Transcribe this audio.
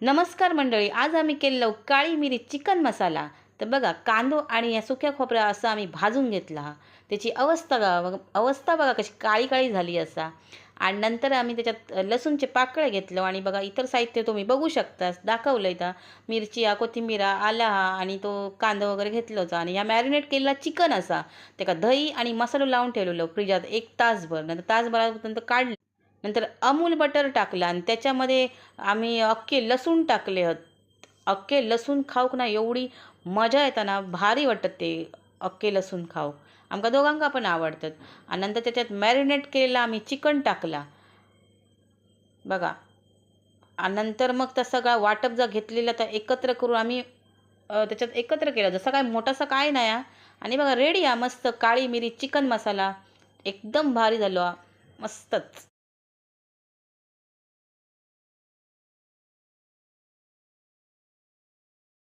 नमस्कार मंडळी, आज आम्ही केलेलं काळी मिरी चिकन मसाला. तर बघा, कांदो आणि या सुक्या खोबरा असं आम्ही भाजून घेतला. त्याची अवस्था बघा कशी काळी काळी झाली असा. आणि नंतर आम्ही त्याच्यात लसूणचे पाकळे घेतलं आणि बघा इतर साहित्य तुम्ही बघू शकता, दाखवलं इथं. मिरची, कोथिंबीर, आला आणि तो कांदा वगैरे घेतलं होतं आणि ह्या मॅरिनेट केलेला चिकन असा. त्याका दही आणि मसाला लावून ठेवलेलं फ्रिजात 1 तासभर. नंतर तासभरानंतर काढलं. नंतर अमूल बटर टाकलं आणि त्याच्यामध्ये आम्ही अख्खे लसूण टाकले आहेत. अख्खे लसूण खाऊक ना एवढी मजा येते ना, भारी वाटतं ते अख्खे लसूण खाऊक. आमका दोघांका पण आवडतात. आणि नंतर त्याच्यात मॅरिनेट केलेला आम्ही चिकन टाकला बघा. आणि नंतर मग तर सगळा वाटप जा घेतलेला तर एकत्र करून आम्ही त्याच्यात एकत्र केलं. जसं काय मोठासा काय नाही हा. आणि बघा रेडी हा मस्त काळी मिरी चिकन मसाला. एकदम भारी झालो हा. मस्तच.